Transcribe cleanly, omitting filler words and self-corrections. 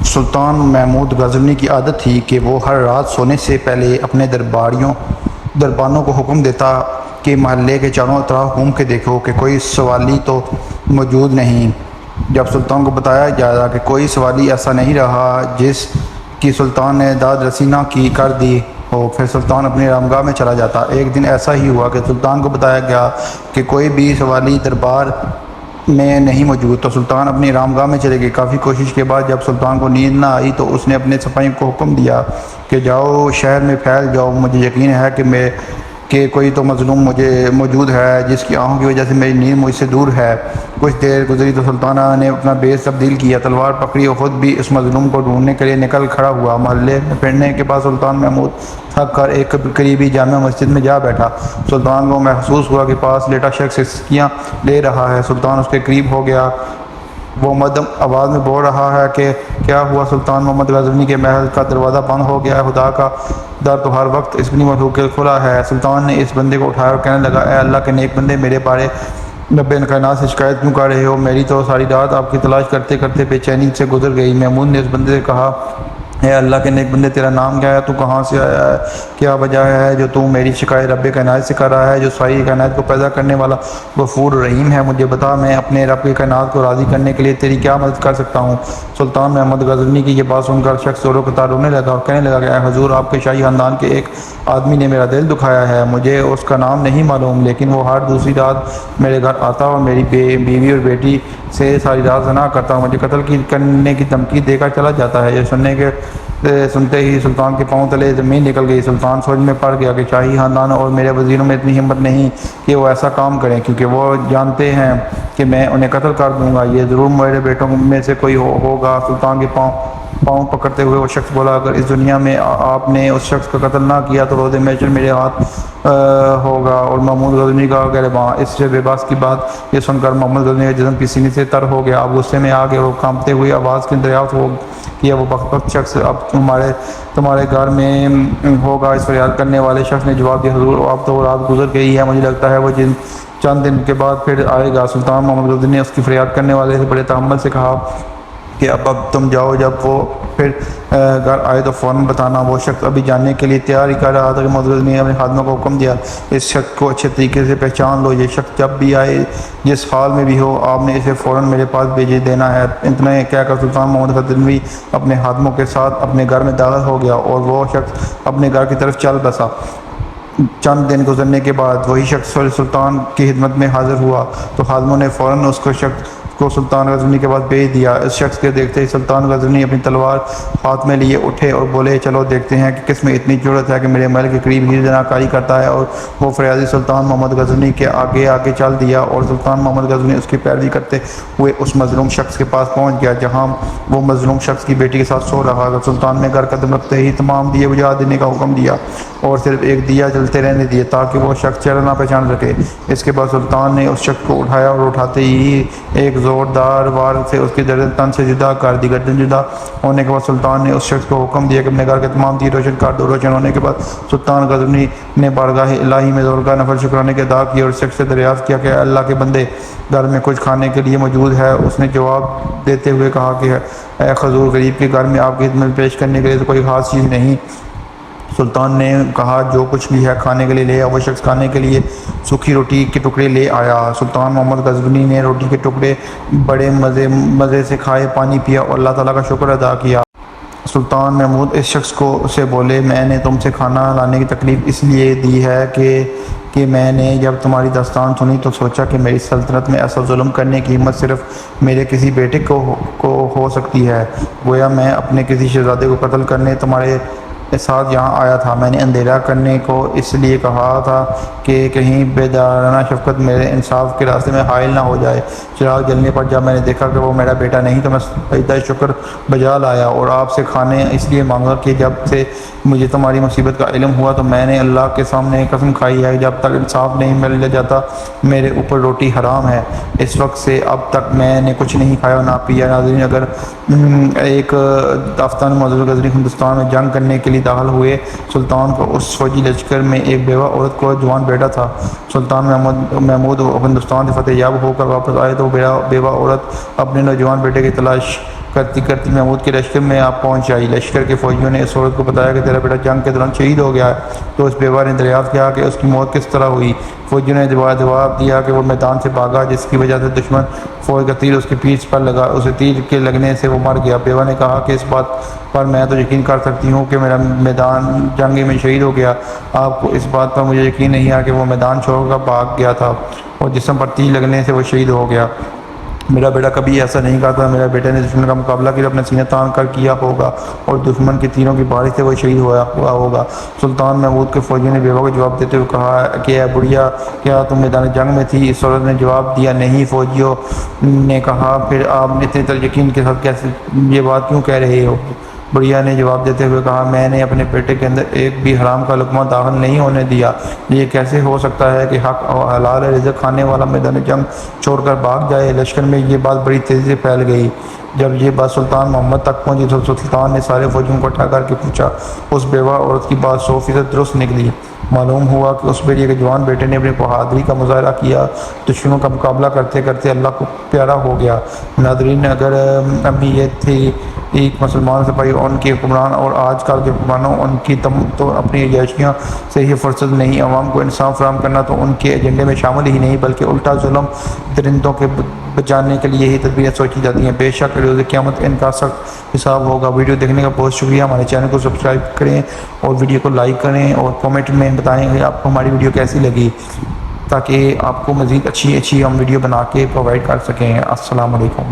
سلطان محمود غزنوی کی عادت تھی کہ وہ ہر رات سونے سے پہلے اپنے دربانوں کو حکم دیتا کہ محلے کے چاروں طرف گھوم کے دیکھو کہ کوئی سوالی تو موجود نہیں۔ جب سلطان کو بتایا جاتا کہ کوئی سوالی ایسا نہیں رہا جس کی سلطان نے داد رسی نہ کی کر دی ہو، پھر سلطان اپنی آرامگاہ میں چلا جاتا۔ ایک دن ایسا ہی ہوا کہ سلطان کو بتایا گیا کہ کوئی بھی سوالی دربار میں نہیں موجود، تو سلطان اپنی آرامگاہ میں چلے گئے۔ کافی کوشش کے بعد جب سلطان کو نیند نہ آئی تو اس نے اپنے سپاہیوں کو حکم دیا کہ جاؤ شہر میں پھیل جاؤ، مجھے یقین ہے کہ کوئی تو مظلوم موجود ہے جس کی آنکھوں کی وجہ سے میری نیند مجھ سے دور ہے۔ کچھ دیر گزری تو سلطانہ نے اپنا بیس تبدیل کیا، تلوار پکڑی اور خود بھی اس مظلوم کو ڈھونڈنے کے لیے نکل کھڑا ہوا۔ محلے میں پھرنے کے بعد سلطان محمود تھک کر ایک قریبی جامع مسجد میں جا بیٹھا۔ سلطان کو محسوس ہوا کہ پاس لیٹا شخص سسکیاں لے رہا ہے۔ سلطان اس کے قریب ہو گیا۔ وہ مدھم آواز میں بول رہا ہے کہ کیا ہوا؟ سلطان محمود غزنوی کے محل کا دروازہ بند ہو گیا ہے، خدا کا در تو ہر وقت اس بنی مخلوق کے کھلا ہے۔ سلطان نے اس بندے کو اٹھایا اور کہنے لگا، اے اللہ کے نیک بندے، میرے بارے رب کائنات سے شکایت کیوں کر رہے ہو؟ میری تو ساری رات آپ کی تلاش کرتے کرتے بے چینی سے گزر گئی۔ محمود نے اس بندے سے کہا، اے اللہ کے نیک بندے، تیرا نام کیا ہے؟ تو کہاں سے آیا ہے؟ کیا وجہ ہے جو تو میری شکایت رب کائنات سے کر رہا ہے، جو ساری کائنات کو پیدا کرنے والا غفور رحیم ہے؟ مجھے بتا، میں اپنے رب کی کائنات کو راضی کرنے کے لیے تیری کیا مدد کر سکتا ہوں؟ سلطان محمود غزنوی کی یہ بات سن کر شخص زوروں کے تار رونے لگا اور کہنے لگا کہ اے حضور، آپ کے شاہی خاندان کے ایک آدمی نے میرا دل دکھایا ہے۔ مجھے اس کا نام نہیں معلوم، لیکن وہ ہر دوسری رات میرے گھر آتا اور میری بیوی اور بیٹی سے ساری رات زنا کرتا، مجھے قتل کرنے کی دھمکی دے کر چلا جاتا ہے۔ یہ سنتے ہی سلطان کے پاؤں تلے زمین نکل گئی۔ سلطان سوچ میں پڑ گیا کہ شاہی خاندان اور میرے وزیروں میں اتنی ہمت نہیں کہ وہ ایسا کام کریں، کیونکہ وہ جانتے ہیں کہ میں انہیں قتل کر دوں گا۔ یہ ضرور میرے بیٹوں میں سے کوئی ہوگا۔ سلطان کے پاؤں پکڑتے ہوئے وہ شخص بولا، اگر اس دنیا میں آپ نے اس شخص کا قتل نہ کیا تو روز محشر میرے ہاتھ ہوگا۔ اور محمود غزنوی کا گریباں۔ اس سے بے باس کی بات یہ سن کر محمود غزنوی کا جسم کی سینے سے تر ہو گیا۔ اب غصے میں آ گئے اور کانپتے ہوئے آواز کی دریافت ہو کیا، وہ بدبخت شخص اب تمہارے گھر میں ہوگا؟ اس فریاد کرنے والے شخص نے جواب دیا، حضور اب تو رات گزر گئی ہے، مجھے لگتا ہے وہ چند دن کے بعد پھر آئے گا۔ سلطان محمود غزنوی نے اس کی فریاد کرنے والے سے بڑے تحمل سے کہا کہ اب تم جاؤ، جب وہ پھر گھر آئے تو فوراً بتانا۔ وہ شخص ابھی جانے کے لیے تیار ہی کر رہا تھا کہ محمود غزنوی نے اپنے خادموں کو حکم دیا، اس شخص کو اچھے طریقے سے پہچان لو، یہ شخص جب بھی آئے جس حال میں بھی ہو، آپ نے اسے فوراً میرے پاس بھیج دینا ہے۔ اتنا کہہ کر سلطان محمود غزنوی اپنے خادموں کے ساتھ اپنے گھر میں داخل ہو گیا اور وہ شخص اپنے گھر کی طرف چل بسا۔ چند دن گزرنے کے بعد وہی شخص سلطان کی خدمت میں حاضر ہوا تو خادموں نے فوراً اس شخص کو سلطان غزنوی کے پاس بھیج دیا۔ اس شخص کے دیکھتے ہی سلطان غزنوی اپنی تلوار ہاتھ میں لیے اٹھے اور بولے، چلو دیکھتے ہیں کہ کس میں اتنی جرأت ہے کہ میرے محل کے قریب ہی زنا کاری کرتا ہے۔ اور وہ فریادی سلطان محمود غزنوی کے آگے آگے چل دیا اور سلطان محمود غزنوی اس کی پیروی کرتے ہوئے اس مظلوم شخص کے پاس پہنچ گیا جہاں وہ مظلوم شخص کی بیٹی کے ساتھ سو رہا تھا۔ سلطان نے گھر قدم رکھتے ہی تمام دیے بجھا دینے کا حکم دیا اور صرف ایک دیا جلتے رہنے دیے تاکہ وہ شخص چہرہ نہ پہچان سکے۔ اس کے بعد سلطان نے اس شخص کو اٹھایا اور اٹھاتے ہی ایک زوردار وار سے اس کی گردن تن سے جدا کر دی۔ گردن جدا ہونے کے بعد سلطان نے اس شخص کو حکم دیا کہ اپنے گھر کے تمام دیے روشن کر دو۔ روشن ہونے کے بعد سلطان غزنوی نے بارگاہ الہی میں زور کا نفل شکرانے کے ادا کیا اور اس شخص سے دریافت کیا کہ اللہ کے بندے، گھر میں کچھ کھانے کے لیے موجود ہے؟ اس نے جواب دیتے ہوئے کہا کہ اے حضور، غریب کے گھر میں آپ کی خدمت پیش کرنے کے لیے تو کوئی خاص چیز نہیں۔ سلطان نے کہا، جو کچھ بھی ہے کھانے کے لیے لے آ۔ وہ شخص کھانے کے لیے سوکھی روٹی کے ٹکڑے لے آیا۔ سلطان محمود غزنوی نے روٹی کے ٹکڑے بڑے مزے سے کھائے، پانی پیا اور اللہ تعالیٰ کا شکر ادا کیا۔ سلطان محمود اس شخص سے بولے، میں نے تم سے کھانا لانے کی تکلیف اس لیے دی ہے کہ میں نے جب تمہاری داستان سنی تو سوچا کہ میری سلطنت میں ایسا ظلم کرنے کی ہمت صرف میرے کسی بیٹے کو ہو سکتی ہے۔ گویا میں اپنے کسی شہزادے کو قتل کرنے تمہارے ساتھ یہاں آیا تھا۔ میں نے اندھیرا کرنے کو اس لیے کہا تھا کہ کہیں بیدارانہ شفقت میرے انصاف کے راستے میں حائل نہ ہو جائے۔ چراغ جلنے پر جب میں نے دیکھا کہ وہ میرا بیٹا نہیں تو میں سجدہ شکر بجا لایا اور آپ سے کھانے اس لیے مانگا کہ جب سے مجھے تمہاری مصیبت کا علم ہوا تو میں نے اللہ کے سامنے قسم کھائی ہے، جب تک انصاف نہیں مل جاتا میرے اوپر روٹی حرام ہے۔ اس وقت سے اب تک میں نے کچھ نہیں کھایا نہ پیا۔ ناظرین، اگر ایک آفتاب محمود غزنوی ہندوستان میں جنگ کرنے کے لیے داخل ہوئے سلطان کو اس فوجی لشکر میں ایک بیوہ عورت کو جوان بیٹا تھا۔ سلطان محمود ہندوستان سے فتح یاب ہو کر واپس آئے تو بیوہ عورت اپنے نوجوان بیٹے کی تلاش کرتی کرتی محمود کے لشکر میں آپ پہنچ آئی۔ لشکر کے فوجیوں نے اس عورت کو بتایا کہ تیرا بیٹا جنگ کے دوران شہید ہو گیا ہے۔ تو اس بیوہ نے دریافت کیا کہ اس کی موت کس طرح ہوئی۔ فوجیوں نے جواب دیا کہ وہ میدان سے بھاگا، جس کی وجہ سے دشمن فوج کا تیر اس کی پیٹھ پر لگا، اسے تیر کے لگنے سے وہ مر گیا۔ بیوہ نے کہا کہ اس بات پر میں تو یقین کر سکتی ہوں کہ میرا میدان جنگ میں شہید ہو گیا، آپ کو اس بات پر مجھے یقین نہیں ہے کہ وہ میدان چھوڑ کر بھاگ گیا تھا اور جسم پر تیر لگنے سے وہ شہید ہو گیا۔ میرا بیٹا کبھی ایسا نہیں کرتا، میرے بیٹے نے دشمن کا مقابلہ کر اپنے سینہ تان کر کیا ہوگا اور دشمن کے تیروں کی بارش سے وہ شہید ہوا ہوگا۔ سلطان محمود کے فوجیوں نے بیوہ کو جواب دیتے ہوئے کہا کہ اے بڑھیا، کیا تم میدان جنگ میں تھی؟ اس عورت نے جواب دیا نہیں۔ فوجیوں نے کہا پھر آپ اتنے یقین کے ساتھ کیسے یہ بات کیوں کہہ رہے ہو؟ بڑھیا نے جواب دیتے ہوئے کہا میں نے اپنے بیٹے کے اندر ایک بھی حرام کا لقمہ داخل نہیں ہونے دیا۔ یہ کیسے ہو سکتا ہے کہ حق اور حلال رزق کھانے والا میدان جنگ چھوڑ کر بھاگ جائے؟ لشکر میں یہ بات بڑی تیزی سے پھیل گئی۔ جب یہ بات سلطان محمد تک پہنچی تو سلطان نے سارے فوجیوں کو اکٹھا کر کے پوچھا، اس بیوہ عورت کی بات 100% درست نکلی۔ معلوم ہوا کہ اس بیٹے کے جوان بیٹے نے اپنی بہادری کا مظاہرہ کیا، دشمنوں کا مقابلہ کرتے کرتے اللہ کو پیارا ہو گیا۔ ناظرین، اگر ابھی یہ تھی ایک مسلمان سپاہی اور ان کے حکمران اور آج کل کے حکمرانوں ان کی تو اپنی عیاشیوں سے ہی فرصت نہیں، عوام کو انصاف فراہم کرنا تو ان کے ایجنڈے میں شامل ہی نہیں، بلکہ الٹا ظلم درندوں کے بچانے کے لیے یہی تدبیریں سوچی جاتی ہیں۔ بے شک روز قیامت ان کا سخت حساب ہوگا۔ ویڈیو دیکھنے کا بہت شکریہ۔ ہمارے چینل کو سبسکرائب کریں اور ویڈیو کو لائک کریں اور کمنٹ میں بتائیں کہ آپ کو ہماری ویڈیو کیسی لگی، تاکہ آپ کو مزید اچھی ہم ویڈیو بنا کے پرووائڈ کر سکیں۔ السلام علیکم۔